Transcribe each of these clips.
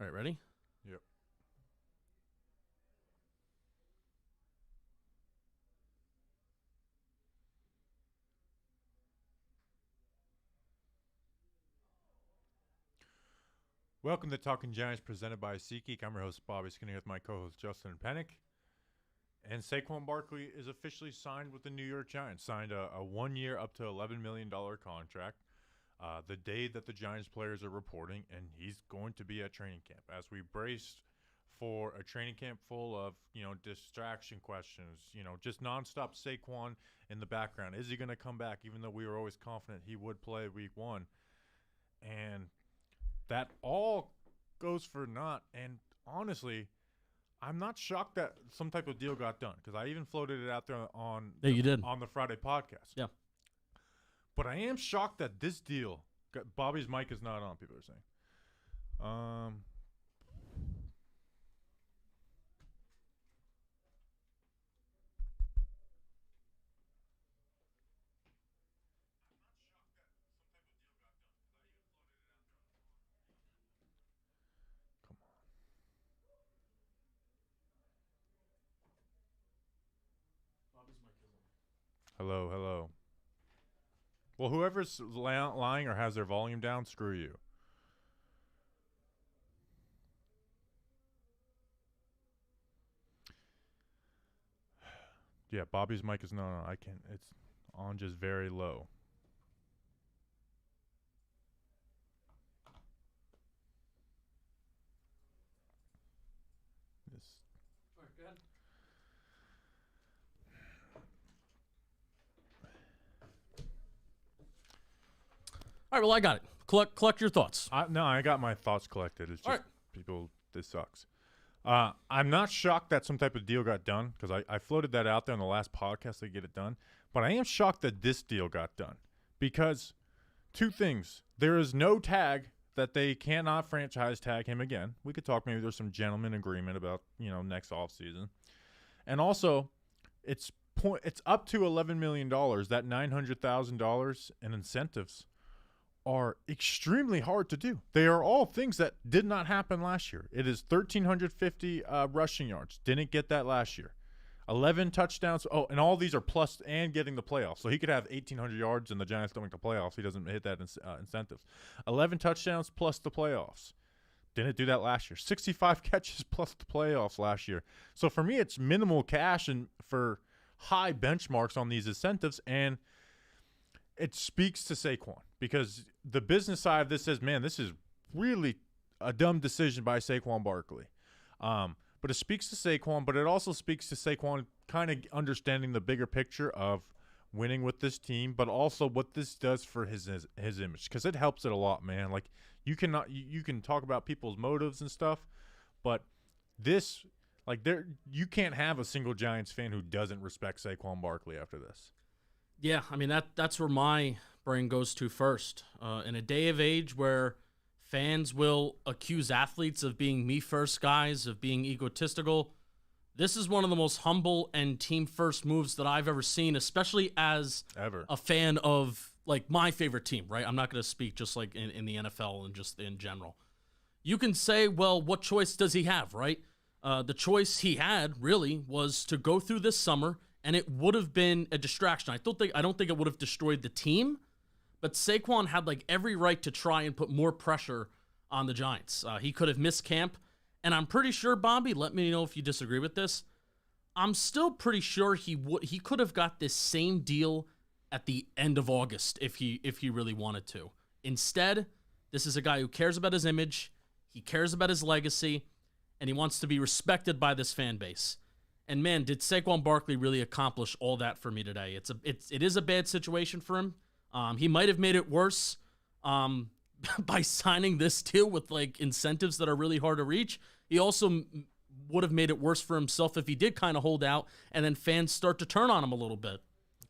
All right, ready? Yep. Welcome to Talking Giants, presented by SeatGeek. I'm your host, Bobby Skinner, with my co-host, Justin Pennick. And Saquon Barkley is officially signed with the New York Giants. Signed a 1 year, up to $11 million contract the day that the Giants players are reporting, and he's going to be at training camp. As we braced for a training camp full of, distraction questions, just nonstop Saquon in the background. Is he going to come back, even though we were always confident he would play week one? And that all goes for naught. And honestly, I'm not shocked that some type of deal got done, because I even floated it out there on the Friday podcast. Yeah. But I am shocked that this deal – Bobby's mic is not on, people are saying. Hello. Well, whoever's lying or has their volume down, screw you. Yeah, Bobby's mic is not on. I can't. It's on just very low. All right, go ahead. All right, well, I got it. Collect your thoughts. No, I got my thoughts collected. It's just All right. people, this sucks. I'm not shocked that some type of deal got done, because I floated that out there on the last podcast to get it done. But I am shocked that this deal got done, because two things. There is no tag that they cannot franchise tag him again. We could talk, maybe there's some gentleman agreement about, next offseason. And also, it's up to $11 million. That $900,000 in incentives are extremely hard to do. They are all things that did not happen last year. It is 1,350 rushing yards. Didn't get that last year. 11 touchdowns. Oh, and all these are plus and getting the playoffs. So he could have 1,800 yards and the Giants don't make the playoffs. He doesn't hit that incentives. 11 touchdowns plus the playoffs. Didn't do that last year. 65 catches plus the playoffs last year. So for me, it's minimal cash and for high benchmarks on these incentives, and it speaks to Saquon, because the business side of this says, man, this is really a dumb decision by Saquon Barkley. But it speaks to Saquon, but it also speaks to Saquon kind of understanding the bigger picture of winning with this team, but also what this does for his image, because it helps it a lot, man. Like, you can talk about people's motives and stuff, but this, like, you can't have a single Giants fan who doesn't respect Saquon Barkley after this. Yeah, I mean, that's where my brain goes to first. In a day of age where fans will accuse athletes of being me-first guys, of being egotistical, this is one of the most humble and team-first moves that I've ever seen, especially as a fan of, like, my favorite team, right? I'm not going to speak just, like, in the NFL and just in general. You can say, well, what choice does he have, right? The choice he had, really, was to go through this summer, and it would have been a distraction. I don't think it would have destroyed the team, but Saquon had, like, every right to try and put more pressure on the Giants. He could have missed camp, and I'm pretty sure, Bobby, let me know if you disagree with this, I'm still pretty sure he could have got this same deal at the end of August if he really wanted to. Instead, this is a guy who cares about his image, he cares about his legacy, and he wants to be respected by this fan base. And man, did Saquon Barkley really accomplish all that for me today? It is a bad situation for him. He might have made it worse by signing this deal with, like, incentives that are really hard to reach. He also would have made it worse for himself if he did kind of hold out and then fans start to turn on him a little bit.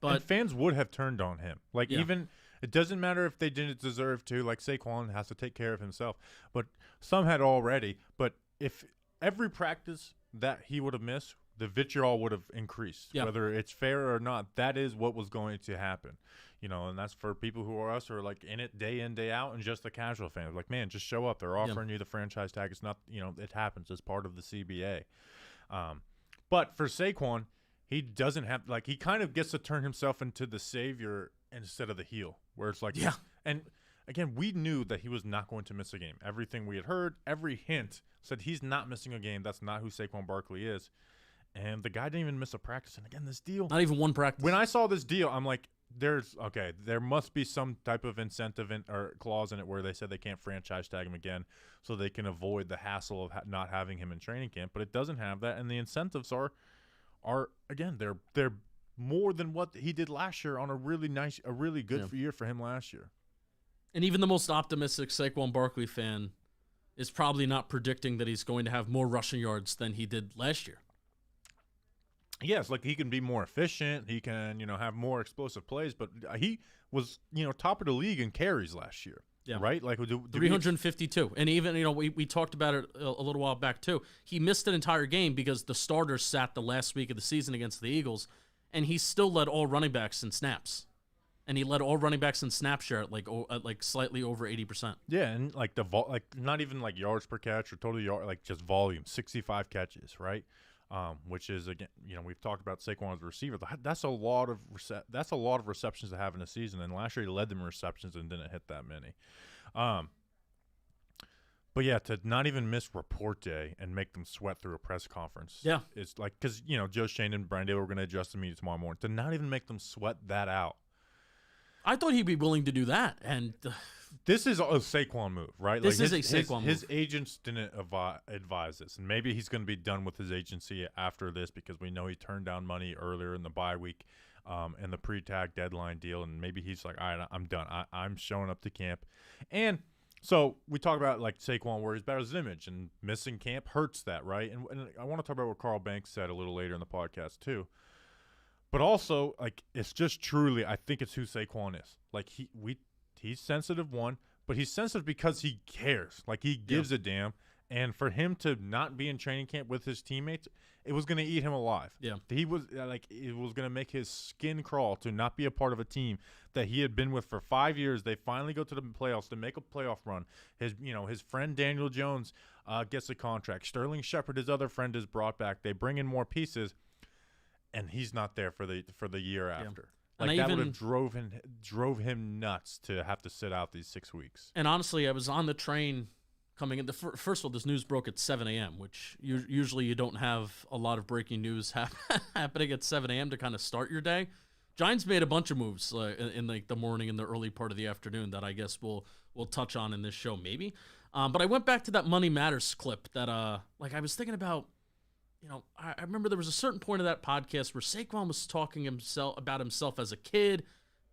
But and fans would have turned on him. Like, even it doesn't matter if they didn't deserve to. Like, Saquon has to take care of himself, but some had already. But if every practice that he would have missed, the vitriol would have increased. Yeah. Whether it's fair or not, that is what was going to happen. And that's for people who are us who are like in it day in, day out, and just the casual fan. Like, man, just show up. They're offering you the franchise tag. It's not, it happens. It's part of the CBA. But for Saquon, he doesn't have, like, he kind of gets to turn himself into the savior instead of the heel, where it's like, and again, we knew that he was not going to miss a game. Everything we had heard, every hint said he's not missing a game. That's not who Saquon Barkley is. And the guy didn't even miss a practice. And again, this deal. Not even one practice. When I saw this deal, I'm like, there must be some type of incentive or clause in it where they said they can't franchise tag him again so they can avoid the hassle of not having him in training camp. But it doesn't have that. And the incentives are again, they're more than what he did last year on a really good year for him last year. And even the most optimistic Saquon Barkley fan is probably not predicting that he's going to have more rushing yards than he did last year. Yes, like he can be more efficient. He can, have more explosive plays. But he was, top of the league in carries last year. Yeah. Right? Like 352. And even, we talked about it a little while back too. He missed an entire game because the starters sat the last week of the season against the Eagles, and he still led all running backs in snaps. And he led all running backs in snap share at like slightly over 80%. Yeah, and like not even like yards per catch or total yard, like just volume, 65 catches, right? Which is, again, we've talked about Saquon as a receiver. That's a lot of receptions to have in a season. And last year he led them in receptions and didn't hit that many. But yeah, to not even miss report day and make them sweat through a press conference. Yeah, it's like, because Joe Shane and Brian Dale were going to adjust the media tomorrow morning. To not even make them sweat that out. I thought he'd be willing to do that, and this is a Saquon move, right? This is a Saquon move. His agents didn't advise this, and maybe he's going to be done with his agency after this because we know he turned down money earlier in the bye week, and the pre-tag deadline deal, and maybe he's like, all right, I'm done. I'm showing up to camp, and so we talk about like Saquon worries about his image, and missing camp hurts that, right? And I want to talk about what Carl Banks said a little later in the podcast too. But also, like, it's just truly, I think it's who Saquon is. Like, he's sensitive, one, but he's sensitive because he cares. Like, he gives a damn. And for him to not be in training camp with his teammates, it was going to eat him alive. Yeah. He was, it was going to make his skin crawl to not be a part of a team that he had been with for 5 years. They finally go to the playoffs to make a playoff run. His friend Daniel Jones gets a contract. Sterling Shepard, his other friend, is brought back. They bring in more pieces. And he's not there for the year after. Like, that would have drove him nuts to have to sit out these 6 weeks. And honestly, I was on the train coming in. First of all, this news broke at 7 a.m., which usually you don't have a lot of breaking news happening at 7 a.m. to kind of start your day. Giants made a bunch of moves in like the morning and the early part of the afternoon that I guess we'll touch on in this show maybe. But I went back to that Money Matters clip that I was thinking about. I remember there was a certain point of that podcast where Saquon was talking about himself as a kid,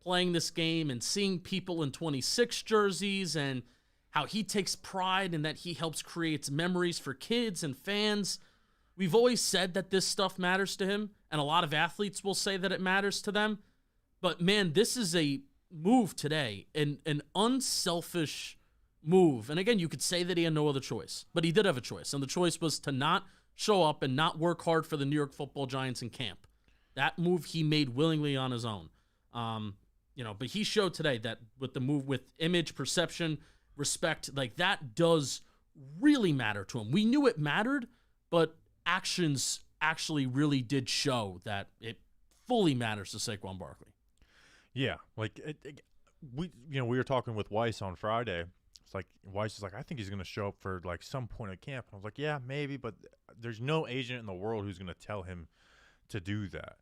playing this game and seeing people in 26 jerseys and how he takes pride in that he helps create memories for kids and fans. We've always said that this stuff matters to him, and a lot of athletes will say that it matters to them. But, man, this is a move today, an unselfish move. And, again, you could say that he had no other choice, but he did have a choice, and the choice was to not show up and not work hard for the New York Football Giants in camp. That move he made willingly on his own. But he showed today that with the move, with image, perception, respect, like that does really matter to him. We knew it mattered, but actions actually really did show that it fully matters to Saquon Barkley. Yeah, like we were talking with Weiss on Friday. It's like Weiss is like, I think he's going to show up for like some point of camp. And I was like, yeah, maybe, but there's no agent in the world who's going to tell him to do that.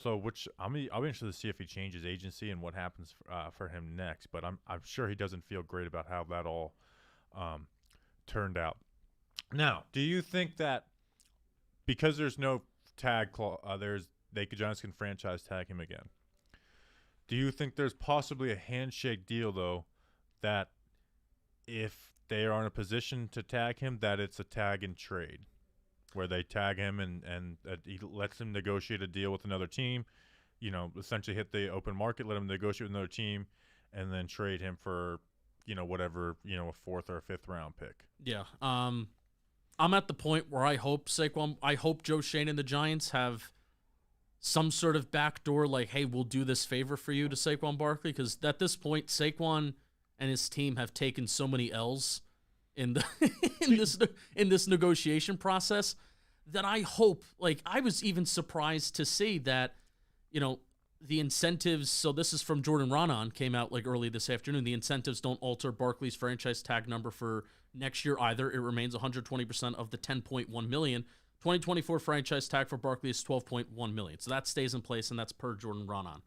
Which I'll be interested to see if he changes agency and what happens for him next. But I'm sure he doesn't feel great about how that all turned out. Now, do you think that because there's no tag clause, Giants can franchise tag him again? Do you think there's possibly a handshake deal though that if they are in a position to tag him, that it's a tag and trade, where they tag him and he lets him negotiate a deal with another team, essentially hit the open market, let him negotiate with another team, and then trade him for, whatever, a fourth or a fifth round pick. Yeah. I'm at the point where I hope Joe Shane and the Giants have some sort of backdoor, like, hey, we'll do this favor for you to Saquon Barkley, because at this point, Saquon and his team have taken so many L's in the in this negotiation process that I hope, like, I was even surprised to see that, the incentives. So this is from Jordan Ronan, came out like early this afternoon. The incentives don't alter Barkley's franchise tag number for next year either. It remains 120% of the $10.1 million. 2024 franchise tag for Barkley is $12.1 million. So that stays in place, and that's per Jordan Ronan.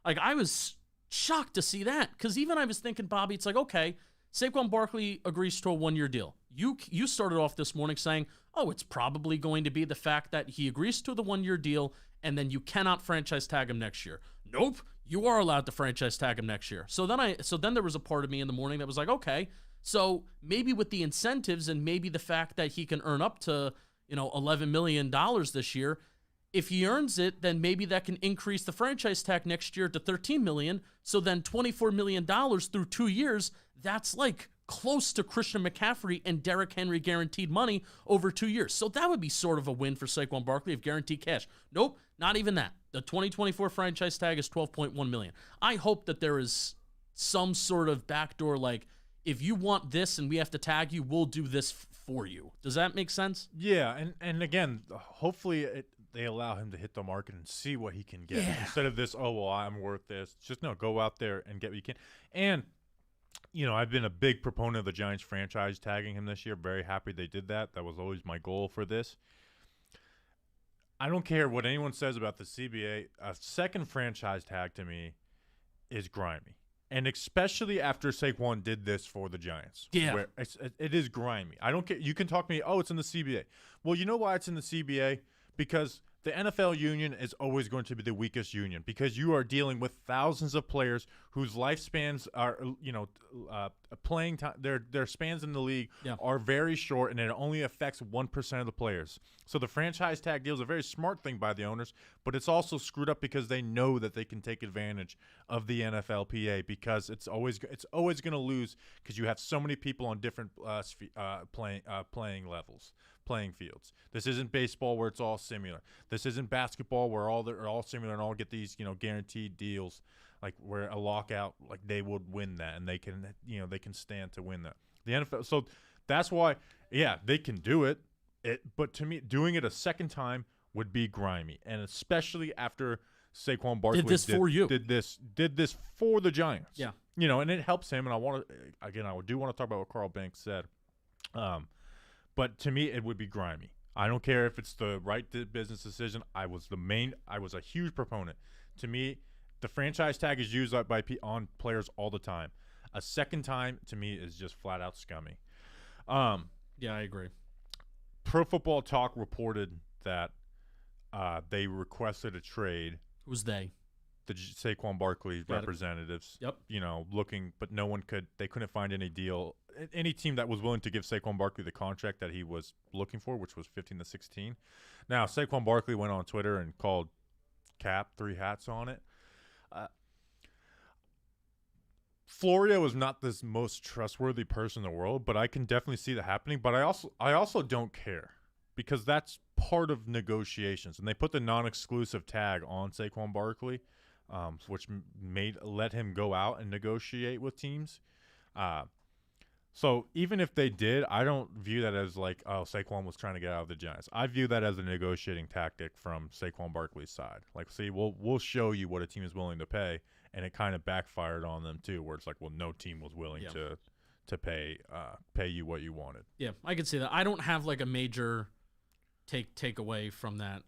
Like, I was shocked to see that, because even I was thinking, Bobby, it's like, okay, Saquon Barkley agrees to a one-year deal. You started off this morning saying, oh, it's probably going to be the fact that he agrees to the one-year deal, and then you cannot franchise tag him next year. Nope, you are allowed to franchise tag him next year. So then there was a part of me in the morning that was like, okay, so maybe with the incentives and maybe the fact that he can earn up to $11 million this year, if he earns it, then maybe that can increase the franchise tag next year to $13 million. So then $24 million through 2 years, that's like close to Christian McCaffrey and Derrick Henry guaranteed money over 2 years. So that would be sort of a win for Saquon Barkley of guaranteed cash. Nope, not even that. The 2024 franchise tag is $12.1 million. I hope that there is some sort of backdoor, like, if you want this and we have to tag you, we'll do this for you. Does that make sense? Yeah, and again, hopefully they allow him to hit the market and see what he can get. Yeah. Instead of this, oh, well, I'm worth this. Just, no, go out there and get what you can. And, I've been a big proponent of the Giants franchise tagging him this year. Very happy they did that. That was always my goal for this. I don't care what anyone says about the CBA. A second franchise tag to me is grimy. And especially after Saquon did this for the Giants. Yeah. Where it is grimy. I don't care. You can talk to me, oh, it's in the CBA. Well, you know why it's in the CBA? Because the NFL union is always going to be the weakest union, because you are dealing with thousands of players whose lifespans are, playing time. Their spans in the league are very short, and it only affects 1% of the players. So the franchise tag deal is a very smart thing by the owners, but it's also screwed up because they know that they can take advantage of the NFLPA, because it's always going to lose because you have so many people on different playing fields. This isn't baseball where it's all similar. This isn't basketball where they're all similar and all get these guaranteed deals, like where a lockout, like they would win that and they can stand to win that. The NFL, so that's why they can do it. But to me, doing it a second time would be grimy, and especially after Saquon Barkley did this for the Giants. Yeah, and it helps him. And I do want to talk about what Carl Banks said. But to me, it would be grimy. I don't care if it's the right business decision. I was a huge proponent. To me, the franchise tag is used on players all the time. A second time, to me, is just flat out scummy. Yeah, I agree. Pro Football Talk reported that they requested a trade. Who's they? The Saquon Barkley representatives. Yep. Looking, but they couldn't find any deal. Any team that was willing to give Saquon Barkley the contract that he was looking for, which was 15 to 16. Now, Saquon Barkley went on Twitter and called Cap 3 hats on it. Florio is not the most trustworthy person in the world, but I can definitely see that happening. But I also don't care, because that's part of negotiations, and they put the non-exclusive tag on Saquon Barkley, which let him go out and negotiate with teams. So even if they did, I don't view that as like, oh, Saquon was trying to get out of the Giants. I view that as a negotiating tactic from Saquon Barkley's side. Like, see, we'll show you what a team is willing to pay, and it kind of backfired on them too, where it's like, well, no team was willing to pay you what you wanted. Yeah, I can see that. I don't have like a major take away from that,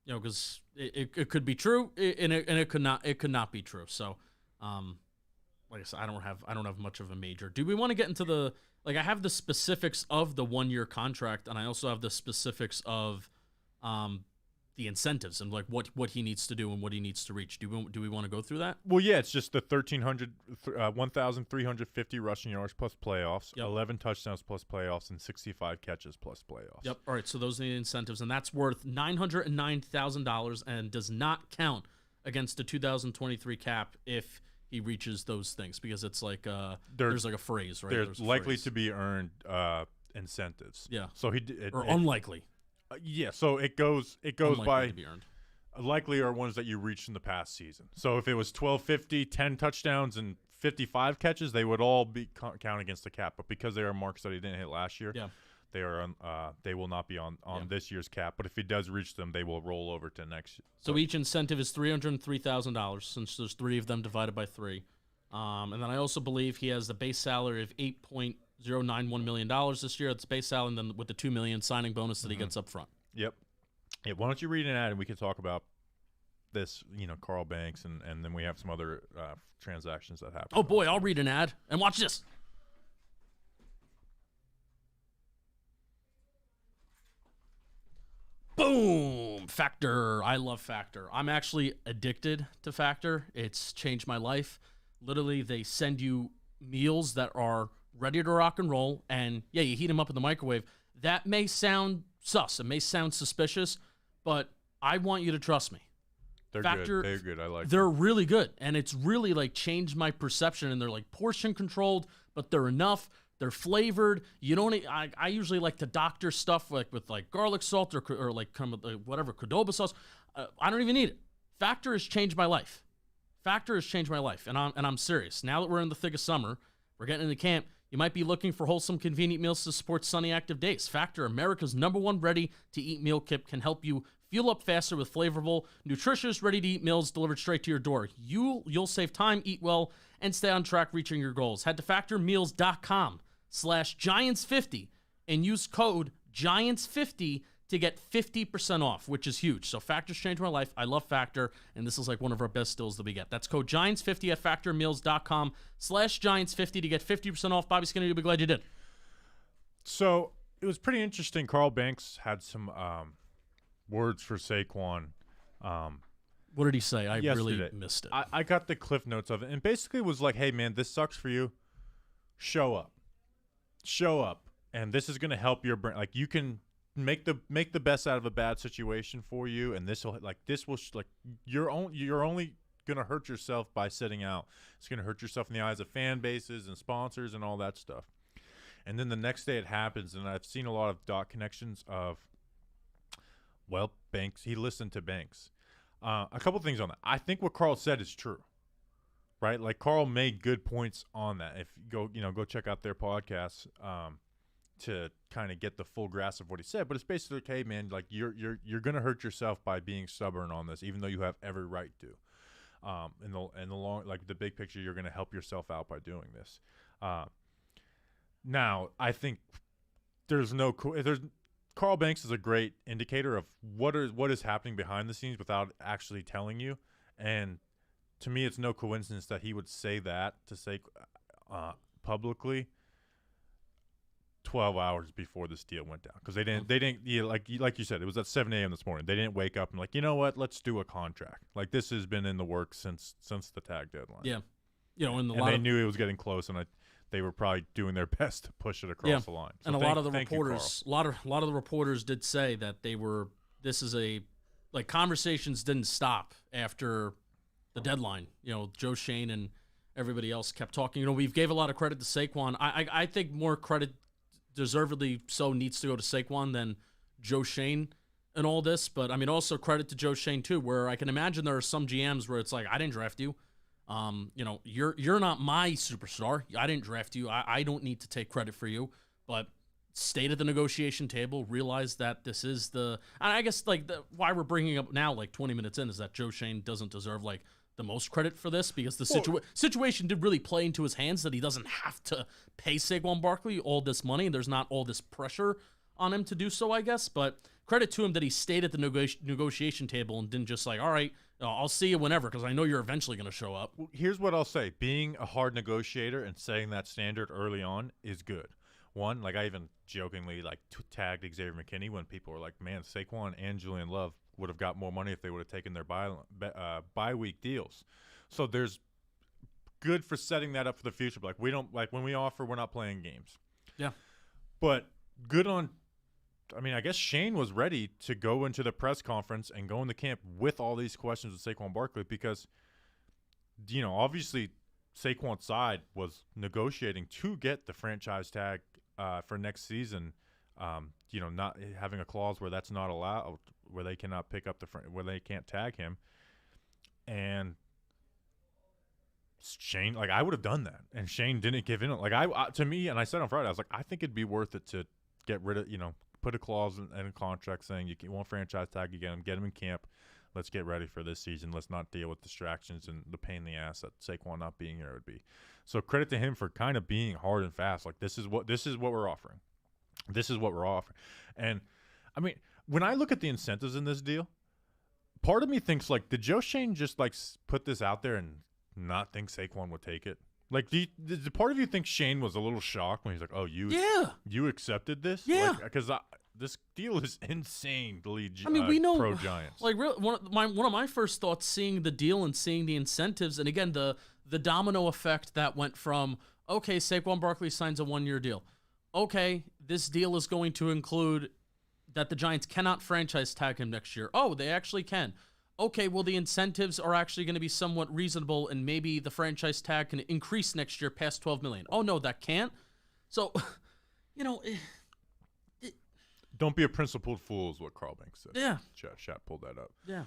because it could be true, and it could not be true. So, like I said, I don't have much of a major. Do we want to get into I have the specifics of the 1-year contract, and I also have the specifics of the incentives and like what he needs to do and what he needs to reach. Do we want to go through that? Well, yeah, it's just the 1,350 rushing yards plus playoffs, 11 touchdowns plus playoffs, and 65 catches plus playoffs. Yep. All right, so those are the incentives, and that's worth $909,000 and does not count against the 2023 cap if he reaches those things, because it's like there's like a phrase, right? There's likely to be earned incentives. Yeah. So Unlikely. Yeah. So it goes Unlikely by to be earned. likely are ones that you reached in the past season. So if it was 1250, 10 touchdowns, and 55 catches, they would all be count against the cap. But because they are marks that he didn't hit last year, they are they will not be on this year's cap. But if he does reach them, they will roll over to next year. So each incentive is $303,000 since there's 3 of them divided by 3. And then I also believe he has the base salary of $8.091 million this year. That's base salary, and then with the $2 million signing bonus that he gets up front. Yep. Yeah, why don't you read an ad and we can talk about this, Carl Banks, and then we have some other transactions that happen. Oh, boy, I'll read an ad. And watch this. Boom! Factor. I love Factor. I'm actually addicted to Factor. It's changed my life. Literally, they send you meals that are ready to rock and roll, and, yeah, you heat them up in the microwave. That may sound sus. It may sound suspicious, but I want you to trust me. They're Factor, good. They're good. I like them. They're really good, and it's really, changed my perception, and they're, portion controlled, but they're enough. They're flavored. You don't. I usually like to doctor stuff with garlic salt or whatever Qdoba sauce. I don't even need it. Factor has changed my life. Factor has changed my life, and I'm serious. Now that we're in the thick of summer, we're getting into camp. You might be looking for wholesome, convenient meals to support sunny, active days. Factor, America's #1 ready-to-eat meal kit, can help you fuel up faster with flavorful, nutritious, ready-to-eat meals delivered straight to your door. You'll save time, eat well, and stay on track reaching your goals. Head to factormeals.com/Giants50 and use code Giants50 to get 50% off, which is huge. So Factor's changed my life. I love Factor, and this is one of our best deals that we get. That's code Giants50 at factormeals.com/Giants50 to get 50% off. Bobby Skinner, you'll be glad you did. So it was pretty interesting. Carl Banks had some words for Saquon. What did he say? I yesterday. Really missed it. I got the cliff notes of it, and basically was like, hey, man, this sucks for you. Show up. And this is going to help your brain. You can make the best out of a bad situation for you, and you're only going to hurt yourself by sitting out. It's going to hurt yourself in the eyes of fan bases and sponsors and all that stuff. And then the next day it happens, and I've seen a lot of dot connections of, Banks, he listened to Banks. A couple things on that. I think what Carl said is true, right? Carl made good points on that. If you go check out their podcasts to kind of get the full grasp of what he said. But it's basically hey, man, you're gonna hurt yourself by being stubborn on this, even though you have every right to. In the long, the big picture, you're gonna help yourself out by doing this. Now, I think Carl Banks is a great indicator of what is happening behind the scenes without actually telling you. And to me, it's no coincidence that he would say that publicly 12 hours before this deal went down. Because they didn't like you said, it was at 7 a.m. this morning. They didn't wake up and you know what, let's do a contract. This has been in the works since the tag deadline. Yeah. And they knew it was getting close, and they were probably doing their best to push it across the line. So and a lot of the reporters did say that conversations didn't stop after the deadline. Joe Shane and everybody else kept talking. We gave a lot of credit to Saquon. I think more credit, deservedly so, needs to go to Saquon than Joe Shane and all this. But also credit to Joe Shane too, where I can imagine there are some GMs where it's I didn't draft you. You're not my superstar. I didn't draft you. I don't need to take credit for you, but stayed at the negotiation table, realized that this is I guess why we're bringing up now 20 minutes in is that Joe Shane doesn't deserve the most credit for this, because the situation did really play into his hands, that he doesn't have to pay Saquon Barkley all this money, and there's not all this pressure on him to do so, I guess. But credit to him that he stayed at the negotiation table and didn't just all right, I'll see you whenever, because I know you're eventually going to show up. Well, here's what I'll say. Being a hard negotiator and setting that standard early on is good. One, I even jokingly tagged Xavier McKinney when people were like, man, Saquon and Julian Love would have got more money if they would have taken their bye-week deals. So there's good for setting that up for the future. We don't when we offer, we're not playing games. Yeah. But good on I guess Shane was ready to go into the press conference and go into camp with all these questions with Saquon Barkley because, obviously Saquon's side was negotiating to get the franchise tag for next season. Not having a clause where that's not allowed, where they cannot pick up where they can't tag him. And Shane, like, I would have done that, and Shane didn't give in. Like, to me, and I said on Friday, I was like, I think it'd be worth it to get rid of, put a clause in a contract saying you won't franchise tag again, get him in camp. Let's get ready for this season. Let's not deal with distractions and the pain in the ass that Saquon not being here would be. So credit to him for kind of being hard and fast. Like, this is what we're offering. This is what we're offering. And I mean, when I look at the incentives in this deal, part of me thinks, like, did Joe Shane just like put this out there and not think Saquon would take it? Like, the part of you think Shane was a little shocked when he's like, "Oh, you accepted this?" Yeah, because this deal is insane. We know pro Giants. Like, one of my first thoughts seeing the deal and seeing the incentives, and again the domino effect that went from, okay, Saquon Barkley signs a 1-year deal. Okay, this deal is going to include that the Giants cannot franchise tag him next year. Oh, they actually can. Okay, well, the incentives are actually going to be somewhat reasonable, and maybe the franchise tag can increase next year past $12 million. Oh, no, that can't. So, don't be a principled fool is what Carl Banks said. Yeah. Chat pulled that up. Yeah.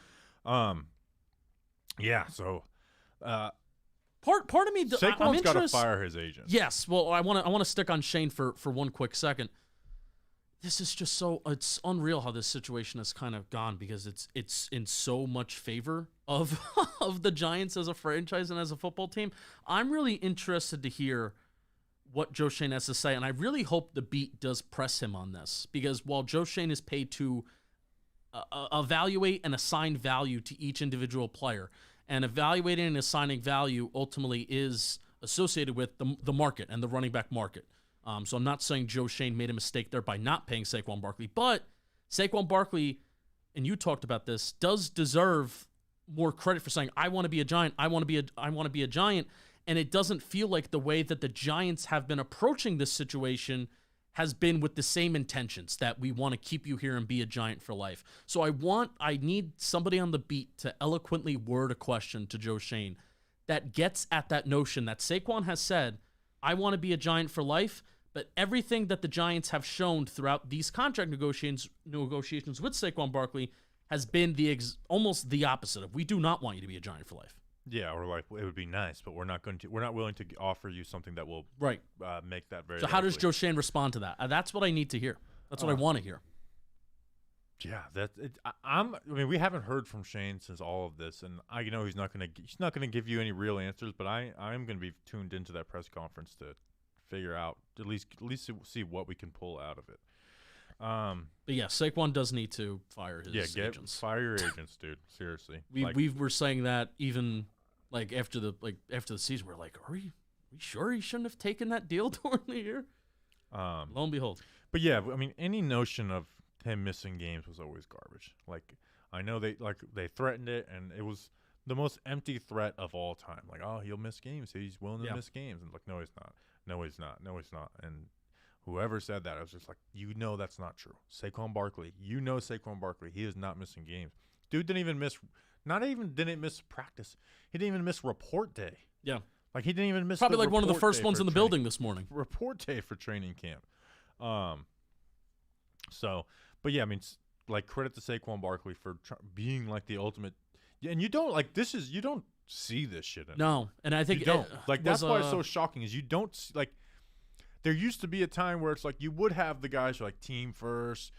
Yeah, so part of me, Saquon's got to fire his agent. Yes. Well, I want to stick on Shane for one quick second. This is just it's unreal how this situation has kind of gone, because it's in so much favor of of the Giants as a franchise and as a football team. I'm really interested to hear what Joe Shane has to say, and I really hope the beat does press him on this, because while Joe Shane is paid to evaluate and assign value to each individual player, and evaluating and assigning value ultimately is associated with the market and the running back market. So I'm not saying Joe Shane made a mistake there by not paying Saquon Barkley, but Saquon Barkley, and you talked about this, does deserve more credit for saying, I want to be a Giant, I want to be a Giant, and it doesn't feel like the way that the Giants have been approaching this situation has been with the same intentions, that we want to keep you here and be a Giant for life. So I need somebody on the beat to eloquently word a question to Joe Shane that gets at that notion that Saquon has said, I want to be a Giant for life, but everything that the Giants have shown throughout these contract negotiations with Saquon Barkley has been almost the opposite of, we do not want you to be a Giant for life. Yeah, or like, it would be nice, but we're not willing to offer you something that will make that very. So how does Joe Shane respond to that? That's what I need to hear. That's what I want to hear. Yeah, that's it. We haven't heard from Shane since all of this, and I know he's not gonna give you any real answers, but I'm gonna be tuned into that press conference to figure out at least see what we can pull out of it. But yeah, Saquon does need to fire his agents. Fire your agents, dude. Seriously. We were saying that even like after the season, we're like, are we sure he shouldn't have taken that deal during the year? Lo and behold. But yeah, I mean, any notion of him missing games was always garbage. Like, I know they threatened it, and it was the most empty threat of all time. Like, oh, he'll miss games. He's willing to miss games. And like, no, he's not. No, he's not. No, he's not. And whoever said that, I was just like, that's not true. Saquon Barkley, Saquon Barkley, he is not missing games. Dude didn't miss practice. He didn't even miss report day. Yeah. Like, he didn't even miss probably like one of the first ones in the building this morning. Report day for training camp. But yeah, I mean, like, credit to Saquon Barkley for being like the ultimate. And you don't see this shit anymore. No, and I think you don't. That's why it's so shocking. Is you don't like. There used to be a time where it's like you would have the guys who are like team first,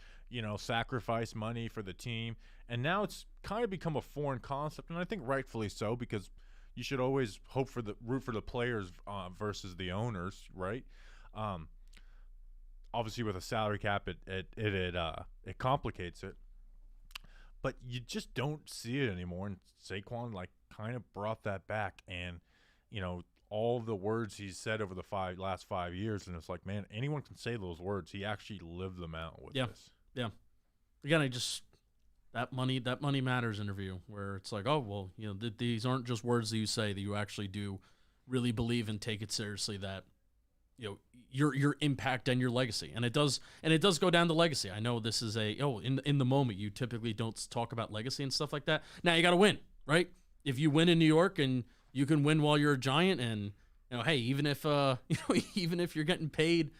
sacrifice money for the team, and now it's kind of become a foreign concept, and I think rightfully so, because you should always root for the players versus the owners, right? Obviously, with a salary cap, it complicates it, but you just don't see it anymore. And Saquon kind of brought that back, and all the words he's said over the last 5 years, and it's like, man, anyone can say those words. He actually lived them out with this. Yeah. Again, that money matters interview, where it's like, oh, well, these aren't just words that you say, that you actually do really believe and take it seriously, that your impact and your legacy. And it does go down to legacy. I know this is in the moment you typically don't talk about legacy and stuff like that. Now you got to win, right? If you win in New York, and you can win while you're a Giant, and hey, even if you're getting paid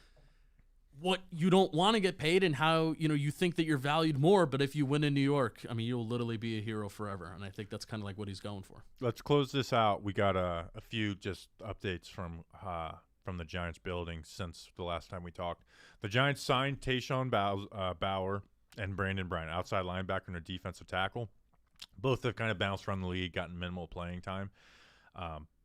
what you don't want to get paid and how, you think that you're valued more. But if you win in New York, I mean, you'll literally be a hero forever. And I think that's kind of like what he's going for. Let's close this out. We got a few just updates from the Giants building since the last time we talked. The Giants signed Tayshaun Bauer and Brandon Bryant, outside linebacker and a defensive tackle. Both have kind of bounced around the league, gotten minimal playing time.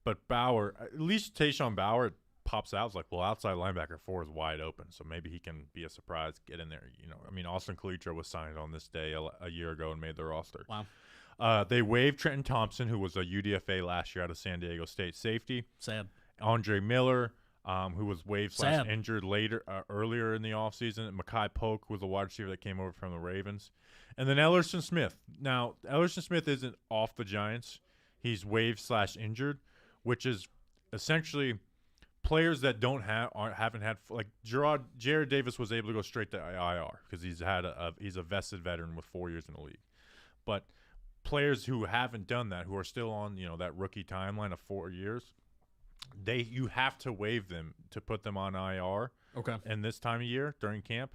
But Bauer, at least Tayshaun Bauer, pops out. It's like, well, outside linebacker 4 is wide open, so maybe he can be a surprise, get in there. I mean, Austin Calitro was signed on this day a year ago and made the roster. Wow. They waived Trenton Thompson, who was a UDFA last year out of San Diego State safety. Sad. Andre Miller, who was waived / injured earlier in the offseason. Mekhi Polk was a wide receiver that came over from the Ravens. And then Ellerson Smith. Now, Ellerson Smith isn't off the Giants. He's waived / injured, which is essentially players that haven't had, like Jared Davis was able to go straight to IR because he's a vested veteran with 4 years in the league. But players who haven't done that, who are still on that rookie timeline of 4 years, you have to waive them to put them on IR. Okay. And this time of year during camp,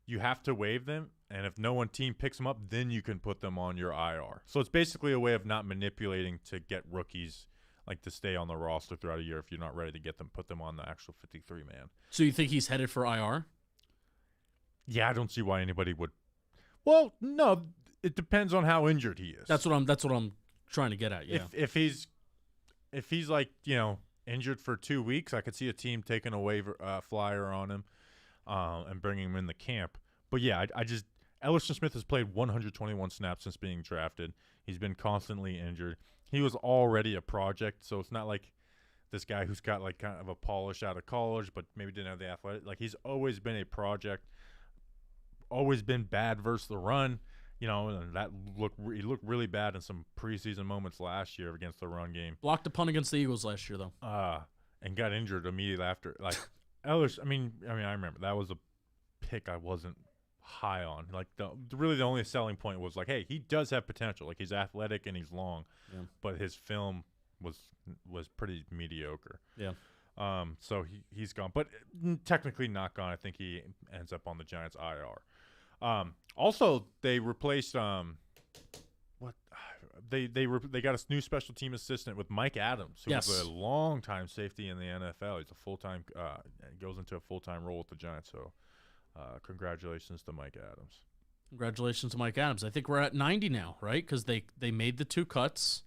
you have to waive them, and if no one team picks them up, then you can put them on your IR. So it's basically a way of not manipulating to get rookies to stay on the roster throughout a year if you're not ready to get them, put them on the actual 53-man. So you think he's headed for IR? Yeah, I don't see why anybody would. Well, no, it depends on how injured he is. That's what I'm trying to get at. Yeah. If he's injured for 2 weeks, I could see a team taking a waiver flyer on him and bringing him in the camp. But yeah, Ellerson Smith has played 121 snaps since being drafted. He's been constantly injured. He was already a project, so it's not like this guy who's got kind of a polish out of college, but maybe didn't have the athletic. He's always been a project, always been bad versus the run. And he looked really bad in some preseason moments last year against the run game. Blocked a punt against the Eagles last year, though. And got injured immediately after. Ellerson, I mean, I remember that was a pick I wasn't high on. The only selling point was hey, he does have potential. He's athletic and he's long, but his film was pretty mediocre. Yeah. So he's gone, but technically not gone. I think he ends up on the Giants IR. Also, they replaced they got a new special team assistant with Mike Adams, who was a long-time safety in the NFL. He's a full-time goes into a full-time role with the Giants. So, congratulations to Mike Adams. Congratulations to Mike Adams. I think we're at 90 now, right? Because they made the 2 cuts.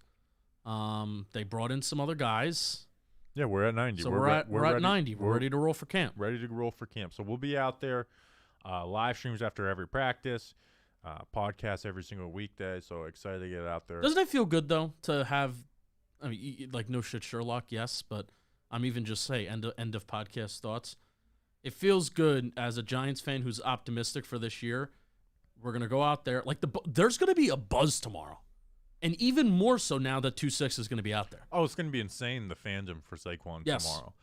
They brought in some other guys. Yeah, we're at 90. So we're at 90. We're ready to roll for camp. Ready to roll for camp. So we'll be out there. Live streams after every practice. Podcasts every single weekday. So excited to get out there. Doesn't it feel good, though, to have, no shit Sherlock, yes, but I'm even just say end of podcast thoughts. It feels good as a Giants fan who's optimistic for this year. We're going to go out there. There's going to be a buzz tomorrow. And even more so now that 2-6 is going to be out there. Oh, it's going to be insane, the fandom for Saquon tomorrow.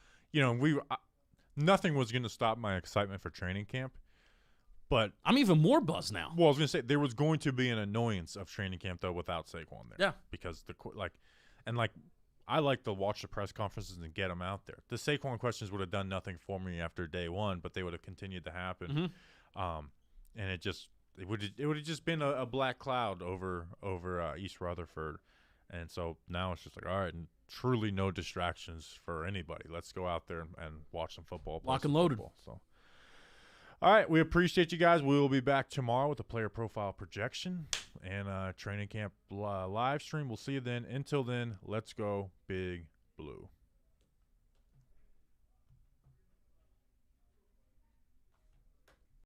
Nothing was going to stop my excitement for training camp. But I'm even more buzzed now. Well, I was going to say, there was going to be an annoyance of training camp, though, without Saquon there. Yeah. Because, I like to watch the press conferences and get them out there. The Saquon questions would have done nothing for me after day one, but they would have continued to happen. Mm-hmm. And it would have just been a black cloud over East Rutherford. And so now it's just all right, and truly no distractions for anybody. Let's go out there and watch some football. Lock and loaded. So, all right, we appreciate you guys. We will be back tomorrow with a player profile projection and training camp live stream. We'll see you then. Until then, let's go Big Blue.